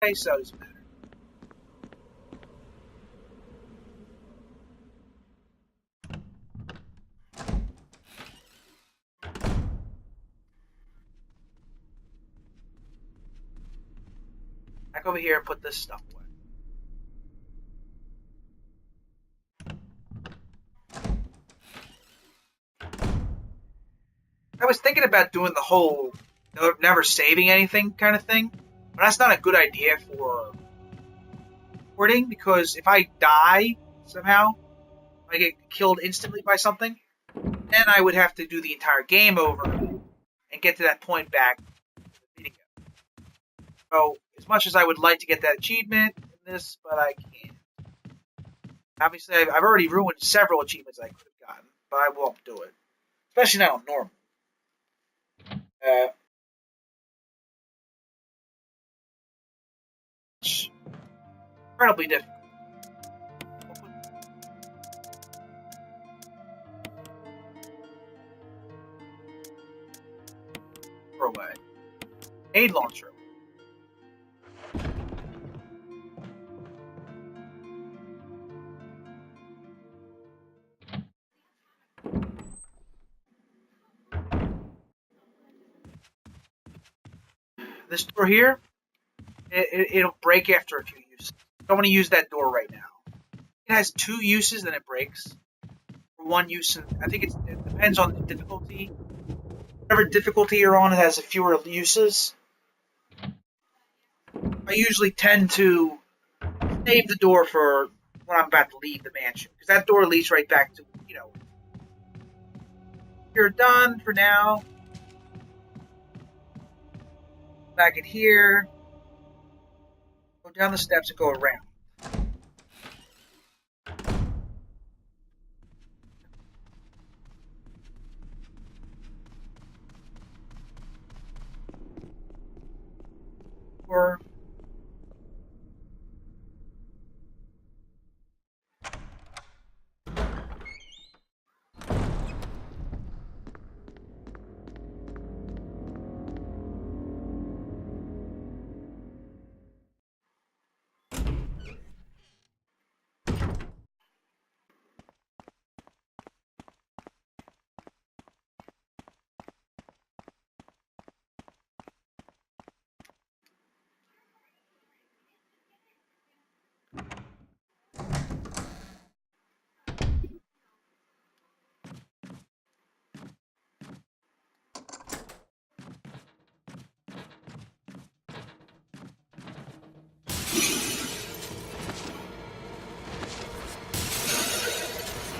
Okay, so it doesn't matter. Back over here and put this stuff away. I was thinking about doing the whole never saving anything kind of thing, but that's not a good idea for recording because if I die somehow, if I get killed instantly by something, then I would have to do the entire game over and get to that point back. So, as much as I would like to get that achievement in this, but I can't. Obviously, I've already ruined several achievements I could have gotten, but I won't do it. Especially now on normal. Uh, it's incredibly difficult. Away. Aid launcher. This door here, it'll break after a few uses. Don't want to use that door right now. It has 2 uses, then it breaks. For 1 use, I think it depends on the difficulty. Whatever difficulty you're on, it has fewer uses. I usually tend to save the door for when I'm about to leave the mansion, because that door leads right back to, you're done for now. Back in here. Go down the steps and go around. Or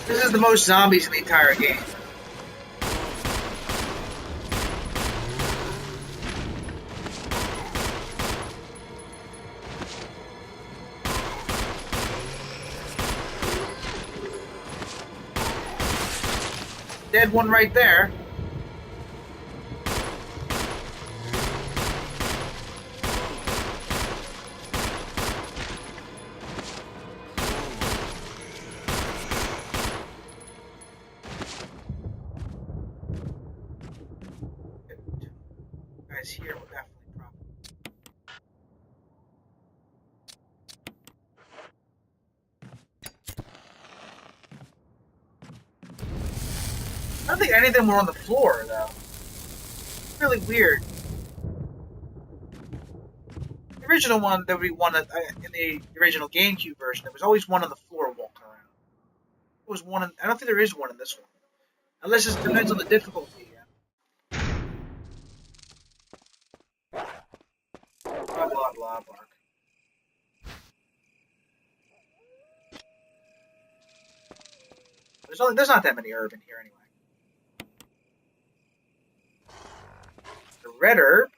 this is the most zombies in the entire game. Dead one right there. Guys here will definitely probably. I don't think any of them were on the floor though. It's really weird. The original one, there would be one in the original GameCube version. There was always one on the floor walking around. There was one. I don't think there is one in this one, unless it depends on the difficulty. Blah blah blah. Bark. There's not that many herb in here anyway. The red herb,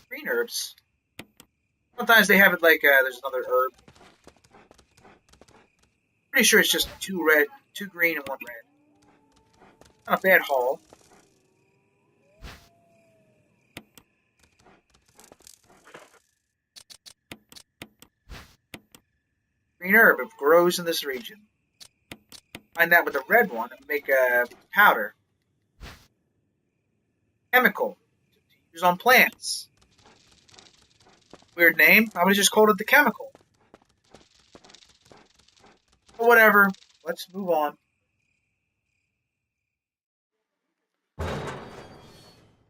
green herbs. Sometimes they have it like there's another herb. Pretty sure it's just 2 red, 2 green, and 1 red. Not a bad haul. Green herb, it grows in this region. Find that with the red one and make a powder. Chemical to use on plants. Weird name. I would have just called it the chemical. But whatever. Let's move on.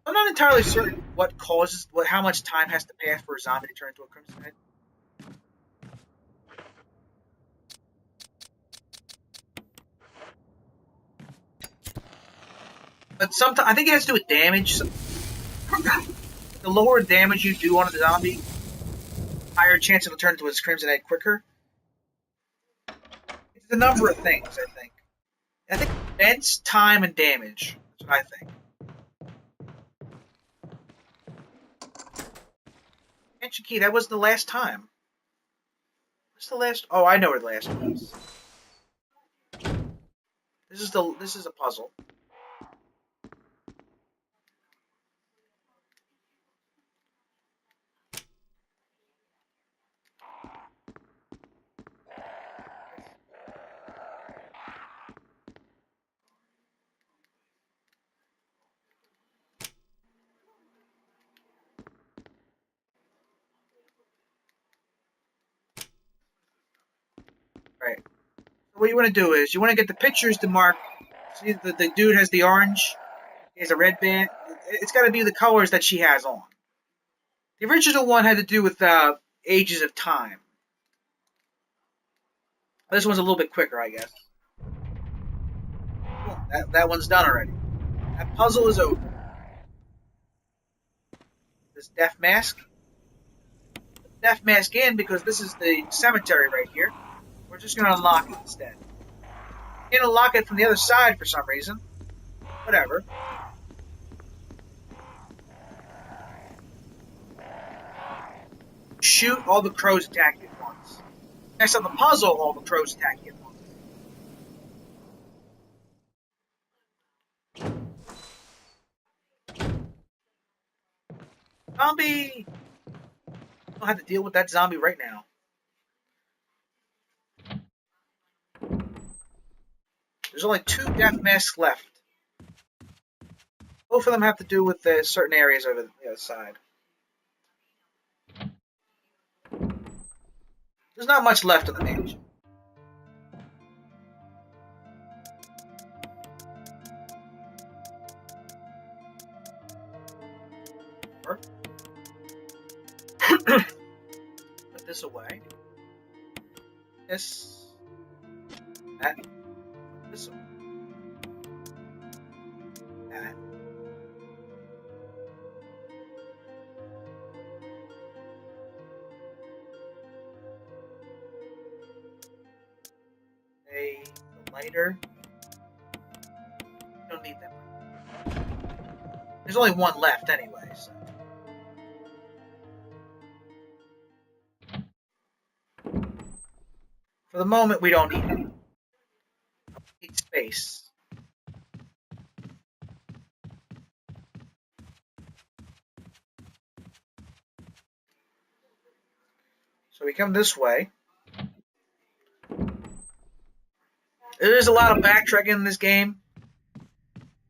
I'm not entirely certain what causes, how much time has to pass for a zombie to turn into a Crimson Head. But sometimes I think it has to do with damage. So, the lower damage you do on a zombie, higher chance it'll turn into its Crimson Head quicker. It's a number of things, I think. I think defense, time, and damage. That's what I think. Mansion key. That was the last time. What's the last? Oh, I know where the last one is. This is a puzzle. Right. So what you want to do is you want to get the pictures to mark. See, the dude has the orange. He has a red band. It's got to be the colors that she has on. The original one had to do with ages of time. This one's a little bit quicker, I guess. Cool. That one's done already. That puzzle is over. This death mask. Death mask in because this is the cemetery right here. We're just going to unlock it instead. Can't unlock it from the other side for some reason. Whatever. Shoot, all the crows attack you at once. Next on the puzzle, all the crows attack you at once. Zombie! I don't have to deal with that zombie right now. There's only 2 death masks left. Both of them have to do with certain areas over the other side. There's not much left of the mansion. Put this away. This. That. Put this away. That. The lighter. Don't need that one. There's only one left anyway, so. For the moment, we don't need it. We need space. So we come this way. There's a lot of backtracking in this game.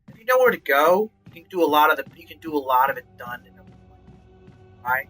If you know where to go, you can do a lot of it done in a moment. Right?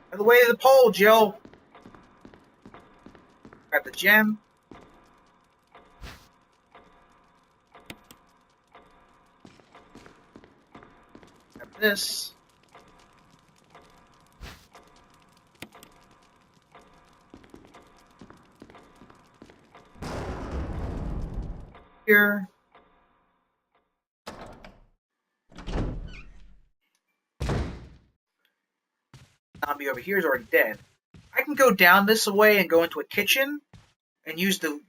Out of the way of the pole, Jill. Grab the gem. Grab this. Here. Zombie over here is already dead. I can go down this way and go into a kitchen and use and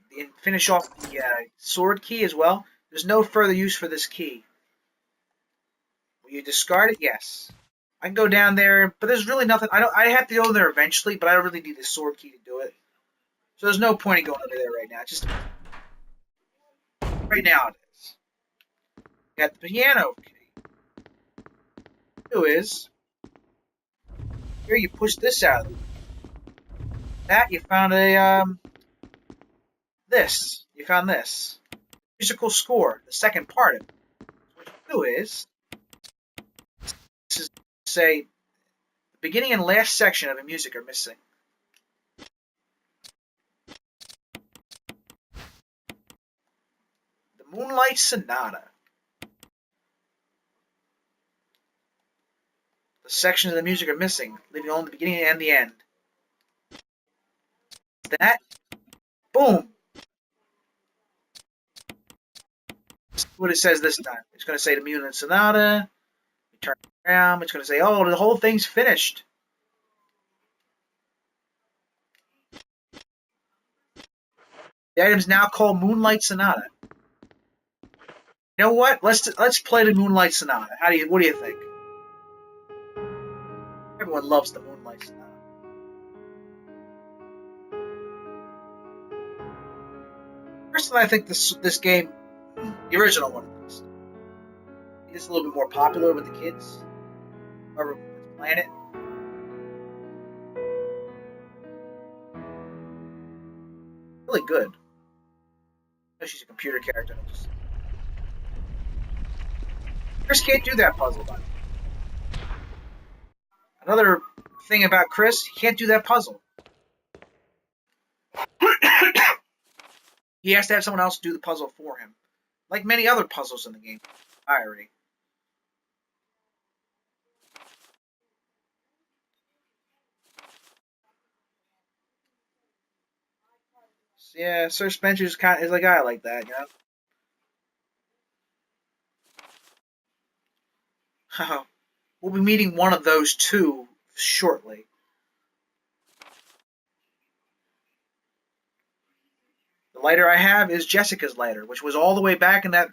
finish off the sword key as well. There's no further use for this key. Will you discard it? Yes. I can go down there, but there's really nothing. I have to go there eventually, but I don't really need the sword key to do it. So there's no point in going over there right now. Just right now it is. Got the piano key. Do is here you push this out of the way. That you found a this. You found this musical score, the second part of it. What you do is this is say the beginning and last section of the music are missing. The Moonlight Sonata. The sections of the music are missing, leaving only the beginning and the end. That, boom. This is what it says this time. It's going to say the Moonlight Sonata. You turn it around. It's going to say, oh, the whole thing's finished. The item's now called Moonlight Sonata. You know what? Let's play the Moonlight Sonata. What do you think? Everyone loves the Moonlight Sonata. Personally, I think this game, the original one at least, is a little bit more popular with the kids. Whoever was playing it. Really good. I know she's a computer character. Chris can't do that puzzle, by the way. Another thing about Chris, he can't do that puzzle. He has to have someone else do the puzzle for him. Like many other puzzles in the game. Diary. So, yeah, Sir Spencer's is a guy like that, you know? We'll be meeting one of those two shortly. The lighter I have is Jessica's lighter, which was all the way back in that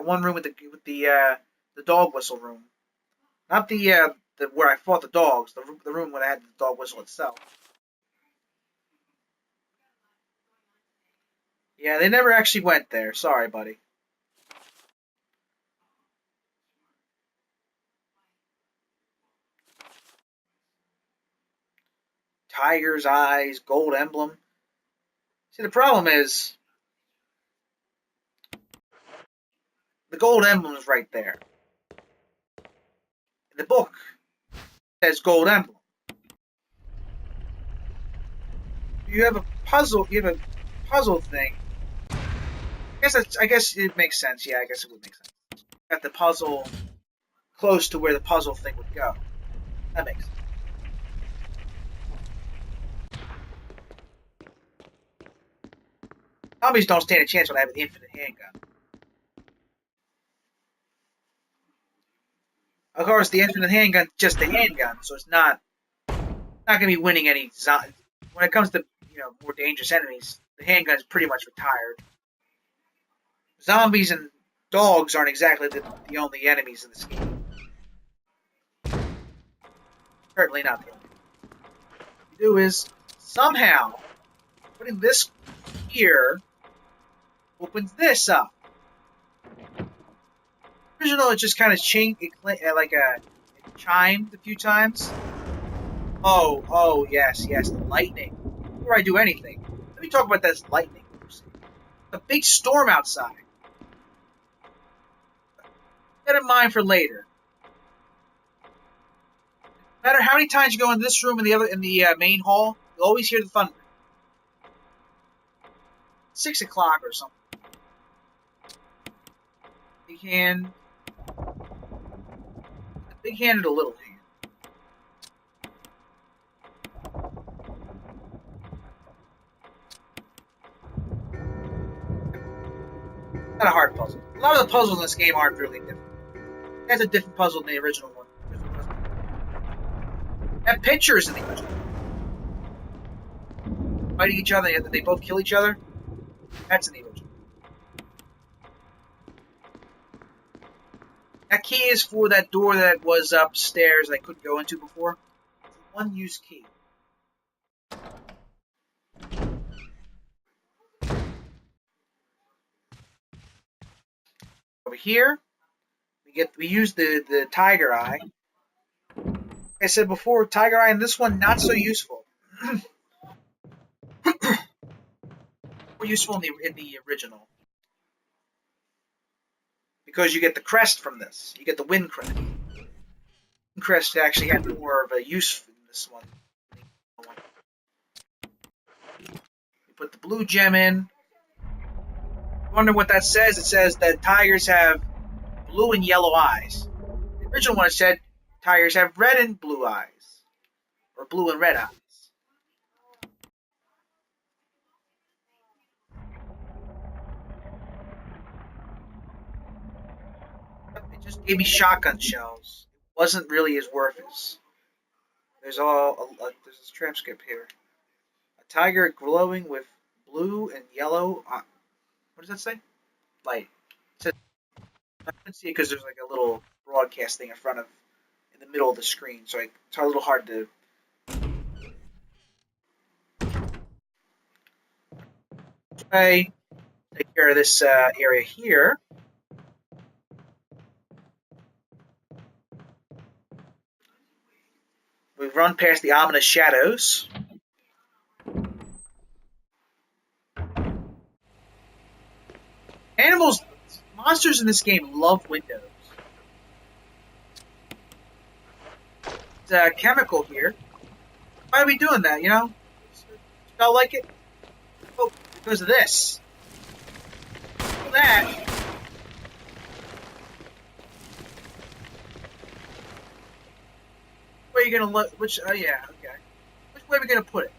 one room with the dog whistle room, not the where I fought the dogs, the room where I had the dog whistle itself. Yeah, they never actually went there. Sorry, buddy. Tiger's eyes, gold emblem. See, the problem is the gold emblem is right there. In the book, it says gold emblem. You have a puzzle. You have a puzzle thing. I guess it makes sense. Yeah, I guess it would make sense. Got the puzzle close to where the puzzle thing would go. That makes sense. Zombies don't stand a chance when I have an infinite handgun. Of course, the infinite handgun's just a handgun, so it's not going to be winning any. When it comes to more dangerous enemies, the handgun's pretty much retired. Zombies and dogs aren't exactly the only enemies in this game. Certainly not the only. What you do is somehow putting this here opens this up. Original, it just kind of it chimed a few times. Oh, yes, the lightning. Before I do anything, let me talk about this lightning. A big storm outside. Get in mind for later. No matter how many times you go in this room and in the main hall, you'll always hear the thunder. 6 o'clock or something. Big hand. Big hand and a little hand. Not a hard puzzle. A lot of the puzzles in this game aren't really different. That's a different puzzle than the original one. Have pictures in the original. Fighting each other, they both kill each other. That's in the original. That key is for that door that was upstairs that I couldn't go into before. It's an unused key. Over here, we use the tiger eye. Like I said before, tiger eye, and this one not so useful. More useful in the original because you get the crest from this. You get the wind crest. Wind crest actually had more of a use in this one. You put the blue gem in. You wonder what that says? It says that tigers have blue and yellow eyes. The original one said tigers have red and blue eyes, or blue and red eyes. It just gave me shotgun shells. It wasn't really as worth as. There's there's this transcript here. A tiger glowing with blue and yellow. What does that say? Light. It says, I couldn't see it because there's like a little broadcast thing in the middle of the screen, so it's a little hard to. Take care of this area here. We've run past the ominous shadows. Monsters in this game love windows. It's a chemical here. Why are we doing that, you know? Felt like it? Oh, because of this. Look at that. Where are you gonna look? Yeah, okay. Which way are we gonna put it?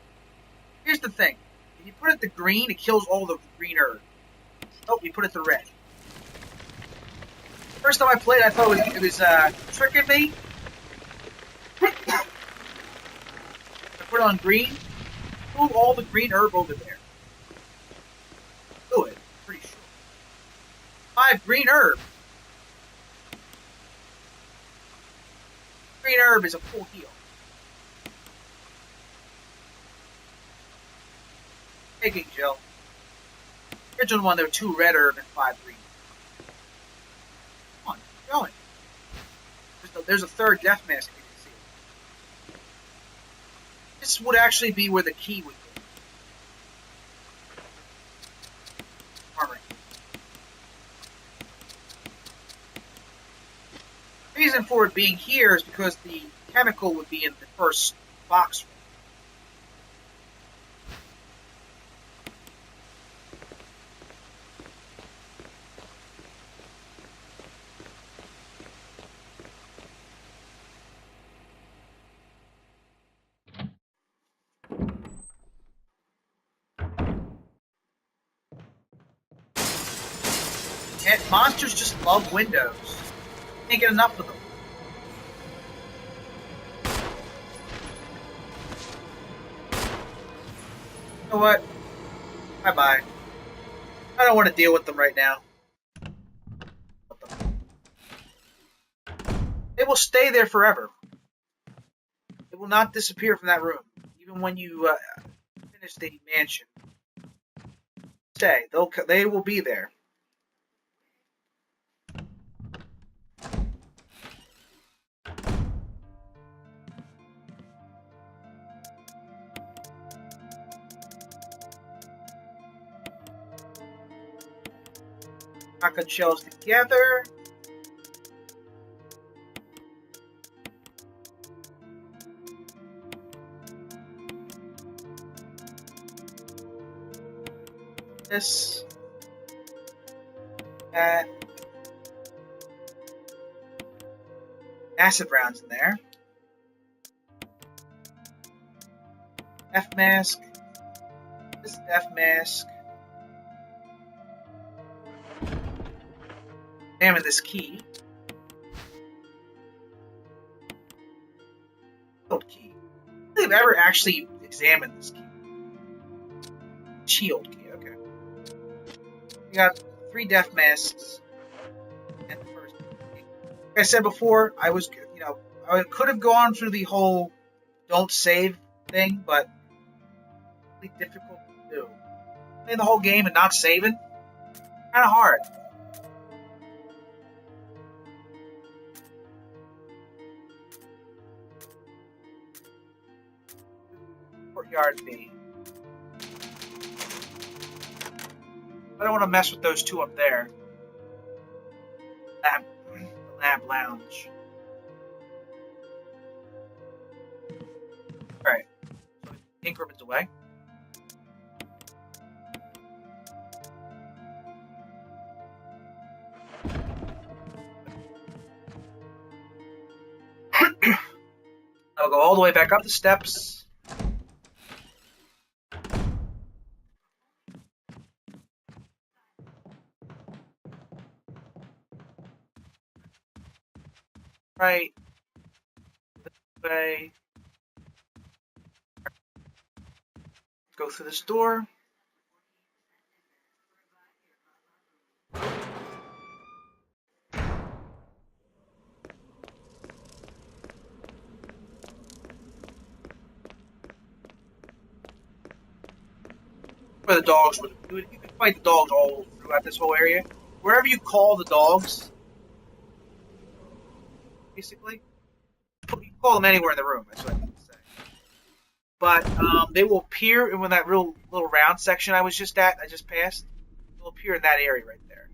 Here's the thing. If you put it to green, it kills all the green herb. Oh, we put it to red. First time I played, I thought it was tricking me. I put it on green. Move all the green herb over there. Do it. Pretty sure. 5 green herb. Green herb is a full heal. Taking Jill. Original one, there were 2 red herb and 5 green. Come on, keep going. There's a third death mask you can see. This would actually be where the key would be. Armory. The reason for it being here is because the chemical would be in the first box room. And monsters just love windows. Can't get enough of them. You know what? Bye-bye. I don't want to deal with them right now. They will stay there forever. It will not disappear from that room, even when you finish the mansion. Stay. They will be there. Shotgun shells together. This. That. Acid rounds in there. Death mask. This death mask. Examine this key. Shield key. I don't think I've ever actually examined this key. Shield key, okay. We got 3 death masks and the first key. I said before, I was, I could have gone through the whole don't save thing, but it's really difficult to do. Playing the whole game and not saving, kind of hard. Courtyard B. I don't want to mess with those two up there. Lab lounge. Alright. So increments away. I'll go all the way back up the steps. Right. This way. Go through this door. Where the dogs would. You can fight the dogs all throughout this whole area. Wherever you call the dogs, basically, you call them anywhere in the room. That's what I mean to say. But they will appear in that real little round section I was just passed. They'll appear in that area right there.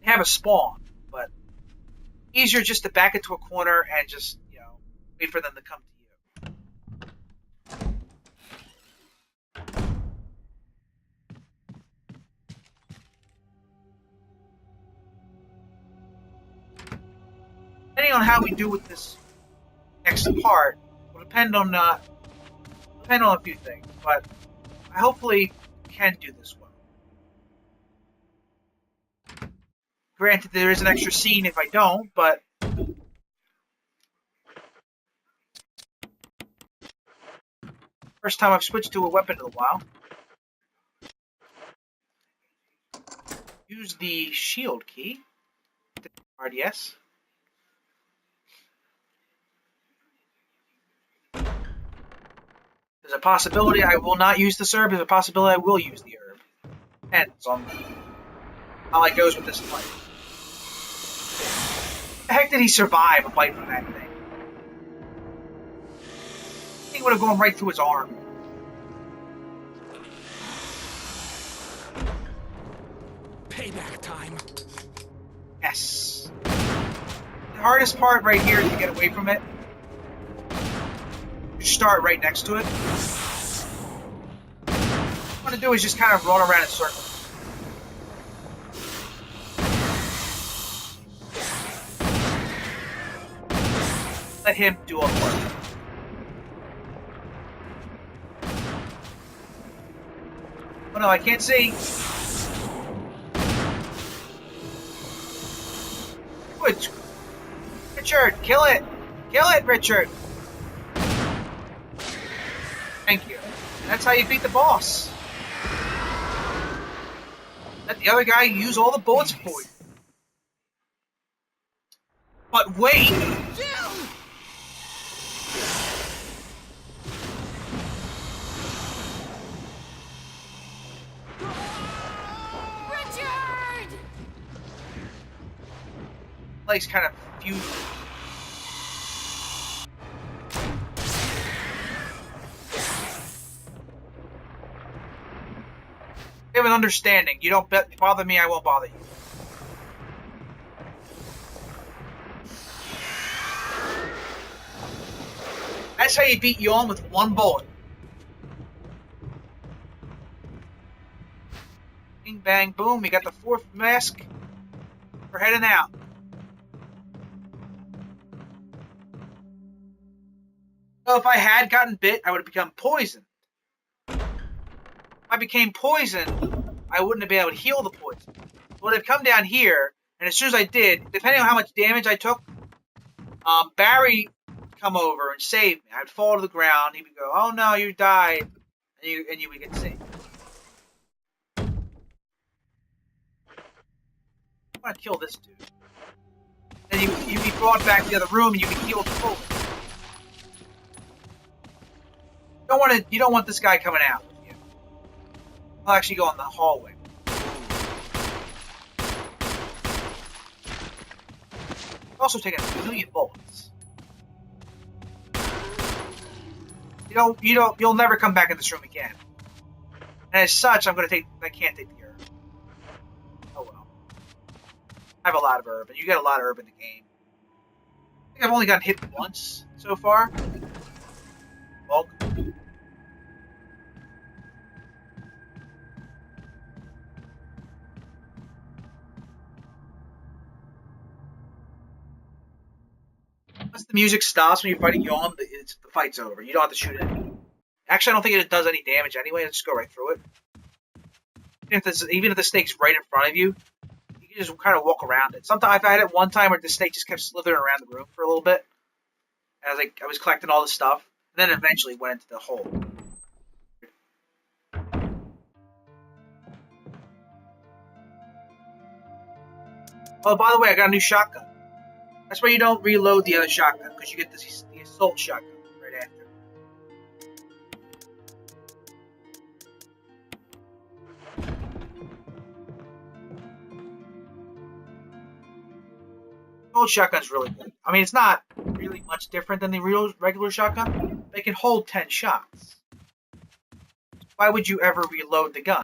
They have a spawn, but easier just to back into a corner and just wait for them to come to you. Depending on how we do with this next part will depend on a few things, but I hopefully can do this well. Granted, there is an extra scene if I don't, but first time I've switched to a weapon in a while. Use the shield key. RDS. There's a possibility I will not use this herb. There's a possibility I will use the herb. Depends on how it goes with this fight. The heck did he survive a bite from that thing? I think he would have gone right through his arm. Payback time. Yes. The hardest part right here is to get away from it. You start right next to it. What I want to do is just kind of run around in circles. Let him do all the work. Oh no, I can't see. Richard, kill it! Kill it, Richard! Thank you. That's how you beat the boss. Let the other guy use all the bullets for you. But wait! Richard! Legs kind of fused. We have an understanding. You don't bother me, I won't bother you. That's how you beat Yawn with one bullet. Bing, bang, boom. We got the fourth mask. We're heading out. So if I had gotten bit, I would have become poisoned. If I became poisoned, I wouldn't have been able to heal the poison. So would have come down here, and as soon as I did, depending on how much damage I took, Barry would come over and save me. I'd fall to the ground. He would go, "Oh no, you died," and you would get saved. I want to kill this dude. then you'd be brought back to the other room and you'd be healed fully. You don't want this guy coming out with you. He'll actually go in the hallway. Also taking a million bullets. You'll never come back in this room again. And as such, I can't take the herb. Oh well. I have a lot of herb, and you get a lot of herb in the game. I think I've only gotten hit once so far. Bulk. Once the music stops when you're fighting Yawn, the fight's over. You don't have to shoot it. Actually, I don't think it does any damage anyway. Let's just go right through it. Even if the snake's right in front of you, you can just kind of walk around it. Sometimes I had it one time where the snake just kept slithering around the room for a little bit. And I was collecting all the stuff, and then eventually went into the hole. Oh, by the way, I got a new shotgun. That's why you don't reload the other shotgun, because you get the assault shotgun right after. Assault shotgun's really good. I mean, it's not really much different than the regular shotgun. They can hold 10 shots. Why would you ever reload the gun?